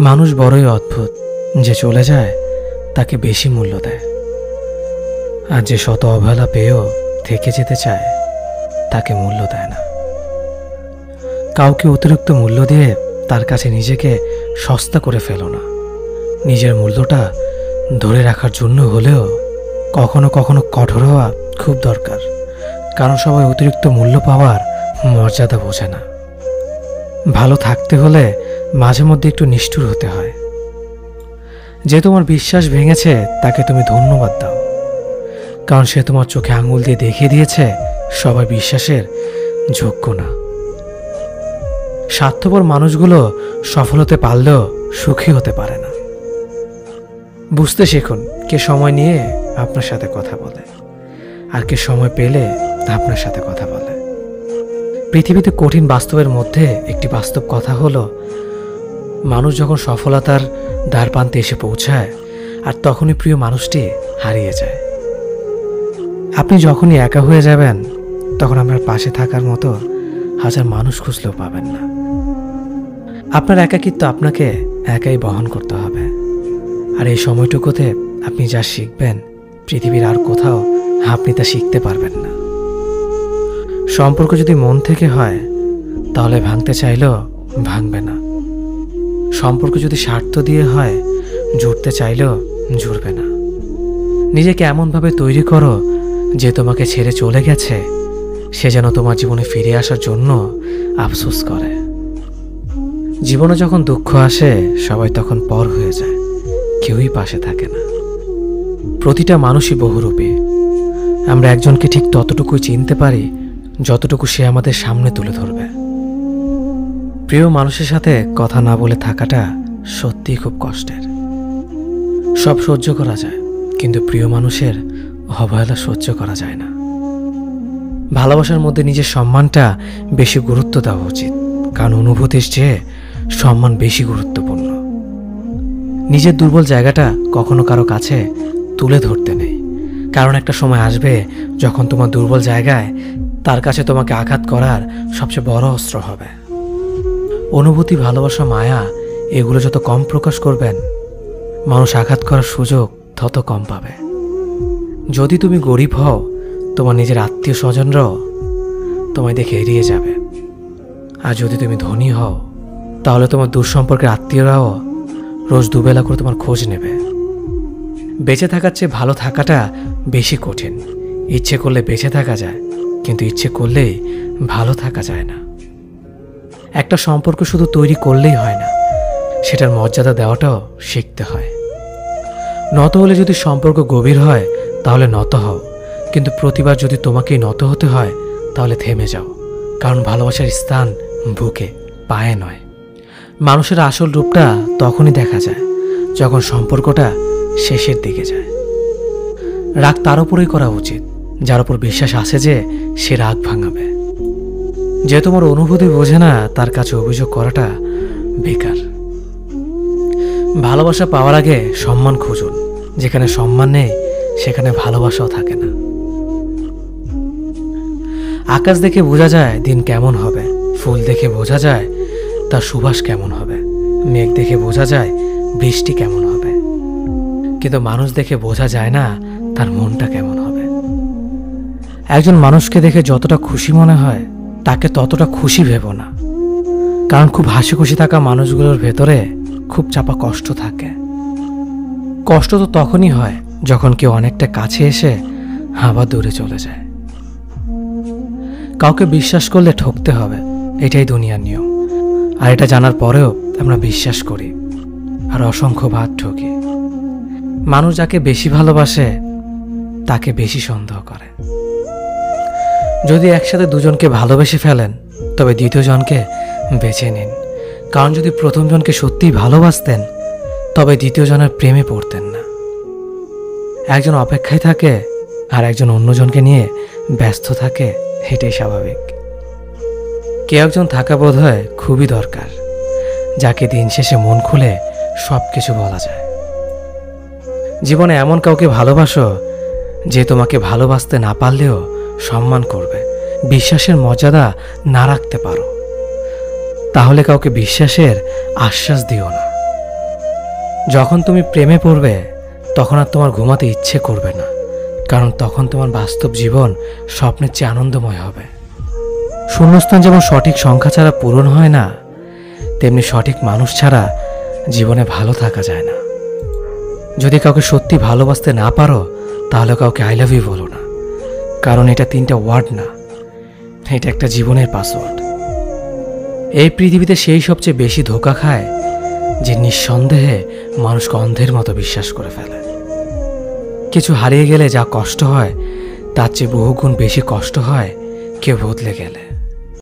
মানুষ বড়ই অদ্ভুত, যে চলে যায় তাকে বেশি মূল্য দেয়, আর যে শত অবহেলা পেয়েও থেকে যেতে চায় তাকে মূল্য দেয় না। কাউকে অতিরিক্ত মূল্য দিয়ে তার কাছে নিজেকে সস্তা করে ফেলো না। নিজের মূল্যটা ধরে রাখার জন্য হলেও কখনো কখনো কঠোর হওয়া খুব দরকার, কারণ সবাই অতিরিক্ত মূল্য পাওয়ার মর্যাদা বোঝে না। ভালো থাকতে হলে মাঝে মধ্যে একটু নিষ্ঠুর হতে হয়। যে তোমার বিশ্বাস ভেঙেছে তাকে তুমি ধন্যবাদ দাও, কারণ সে তোমার চোখে আঙুল দিয়ে দেখিয়ে দিয়েছে সবাই বিশ্বাসের যোগ্য না। স্বার্থপর মানুষগুলো সফল হতে পারলেও সুখী হতে পারে না। বুঝতে শিখুন কে সময় নিয়ে আপনার সাথে কথা বলে আর কে সময় পেলে আপনার সাথে কথা বলে। পৃথিবীতে কঠিন বাস্তবের মধ্যে একটি বাস্তব কথা হলো, মানুষ যখন সফলতার দ্বার প্রান্তে এসে পৌঁছায় আর তখনই প্রিয় মানুষটি হারিয়ে যায়। আপনি যখনই একা হয়ে যাবেন তখন আপনার পাশে থাকার মতো হাজার মানুষ খুঁজলেও পাবেন না। আপনার একাকিত্ব আপনাকে একাই বহন করতে হবে, আর এই সময়টুকুতে আপনি যা শিখবেন পৃথিবীর আর কোথাও আপনি তা শিখতে পারবেন না। সম্পর্ক যদি মন থেকে হয় তাহলে ভাঙতে চাইলেও ভাঙবে না। সম্পর্ক যদি স্বার্থ দিয়ে হয় জুড়তে চাইলেও জুড়বে না। নিজেকে এমনভাবে তৈরি করো যে তোমাকে ছেড়ে চলে গেছে সে যেন তোমার জীবনে ফিরে আসার জন্য আফসোস করে। জীবনে যখন দুঃখ আসে সবাই তখন পর হয়ে যায়, কেউই পাশে থাকে না। প্রতিটা মানুষই বহুরূপী। আমরা একজনকে ঠিক ততটুকুই চিনতে পারি যতটুকু সে আমাদের সামনে তুলে ধরবে। প্রিয় মানুষের সাথে কথা না বলে থাকাটা সত্যিই খুব কষ্টের। সব সহ্য করা যায়, কিন্তু প্রিয় মানুষের অবহেলা সহ্য করা যায় না। ভালোবাসার মধ্যে নিজের সম্মানটা বেশি গুরুত্ব দেওয়া উচিত, কারণ অনুভূতির চেয়ে সম্মান বেশি গুরুত্বপূর্ণ। নিজের দুর্বল জায়গাটা কখনো কারো কাছে তুলে ধরতে নেই, কারণ একটা সময় আসবে যখন তোমার দুর্বল জায়গায় তার কাছে তোমাকে আঘাত করার সবচেয়ে বড় অস্ত্র হবে। অনুভূতি, ভালোবাসা, মায়া এগুলো যত কম প্রকাশ করবেন মানুষ আঘাত করার সুযোগ তত কম পাবে। যদি তুমি গরিব হও তোমার নিজের আত্মীয় স্বজনরাও তোমায় দেখে এড়িয়ে যাবে, আর যদি তুমি ধনী হও তাহলে তোমার দূর সম্পর্কের আত্মীয়রাও রোজ দুবেলা করে তোমার খোঁজ নেবে। বেঁচে থাকার চেয়ে ভালো থাকাটা বেশি কঠিন। ইচ্ছে করলে বেঁচে থাকা যায়, কিন্তু ইচ্ছে করলেই ভালো থাকা যায় না। একটা সম্পর্ক শুধু তৈরি করলেই হয় না, সেটার মর্যাদা দেওয়াটাও শিখতে হয়। নত হলে যদি সম্পর্ক গভীর হয় তাহলে নত হও, কিন্তু প্রতিবার যদি তোমাকেই নত হতে হয় তাহলে থেমে যাও, কারণ ভালোবাসার স্থান বুকে, পায়ে নয়। মানুষের আসল রূপটা তখনই দেখা যায় যখন সম্পর্কটা শেষের দিকে যায়। রাগ তার উপরেই করা উচিত যার উপর বিশ্বাস আছে যে সে রাগ ভাঙাবে। যে তোমার অনুভূতি বোঝে না তার কাছে অভিযোগ করাটা বেকার। ভালোবাসা পাওয়ার আগে সম্মান খুঁজুন। যেখানে সম্মান নেই সেখানে ভালোবাসাও থাকে না। আকাশ দেখে বোঝা যায় দিন কেমন হবে, ফুল দেখে বোঝা যায় তার সুবাস কেমন হবে, মেঘ দেখে বোঝা যায় বৃষ্টি কেমন হবে, কিন্তু মানুষ দেখে বোঝা যায় না তার মনটা কেমন হবে। একজন মানুষকে দেখে যতটা খুশি মনে হয় তাকে ততটা খুশি ভেবো না, কারণ খুব হাসি খুশি থাকা মানুষগুলোর ভেতরে খুব চাপা কষ্ট থাকে। কষ্ট তো তখনই হয় যখন কেউ অনেকটা কাছে এসে আবার দূরে চলে যায়। কাউকে বিশ্বাস করলে ঠকতে হবে, এটাই দুনিয়ার নিয়ম। আর এটা জানার পরেও আমরা বিশ্বাস করি আর অসংখ্যবার ঠকি। মানুষ যাকে বেশি ভালোবাসে তাকে বেশি সন্দেহ করে। যদি একসাথে দুজনকে ভালোবেসে ফেলেন তবে দ্বিতীয় জনকে বেছে নিন, কারণ যদি প্রথম জনকে সত্যিই ভালোবাসতেন তবে দ্বিতীয় জনের প্রেমে পড়তেন না। একজন অপেক্ষায় থাকে আর একজন অন্যজনকে নিয়ে ব্যস্ত থাকে, এটাই স্বাভাবিক। কেউ একজন থাকা বোধ হয় খুবই দরকার, যাকে দিন শেষে মন খুলে সব কিছু বলা যায়। জীবনে এমন কাউকে ভালোবাসো যে তোমাকে ভালোবাসতে না পারলেও সম্মান করবে, বিশ্বাসের মর্যাদা না রাখতে পারো তাহলে কাউকে বিশ্বাসের আশ্বাস দিও না। যখন তুমি প্রেমে পড়বে তখন আর তোমার ঘুমাতে ইচ্ছে করবে না, কারণ তখন তোমার বাস্তব জীবন স্বপ্নের চেয়ে আনন্দময় হবে। শূন্যস্থান যেমন সঠিক সংখ্যা ছাড়া পূরণ হয় না, তেমনি সঠিক মানুষ ছাড়া জীবনে ভালো থাকা যায় না। যদি কাউকে সত্যি ভালোবাসতে না পারো তাহলে কাউকে আই লাভ ইউ বলো না, কারণ এটা 3টা ওয়ার্ড না, এটা একটা জীবনের পাসওয়ার্ড। এই পৃথিবীতে সেই সবচেয়ে বেশি ধোঁকা খায় যে নিঃসন্দেহে মানুষকে অন্ধের মতো বিশ্বাস করে ফেলে। কিছু হারিয়ে গেলে যা কষ্ট হয় তার চেয়ে বহুগুণ বেশি কষ্ট হয় কেউ বদলে গেলে।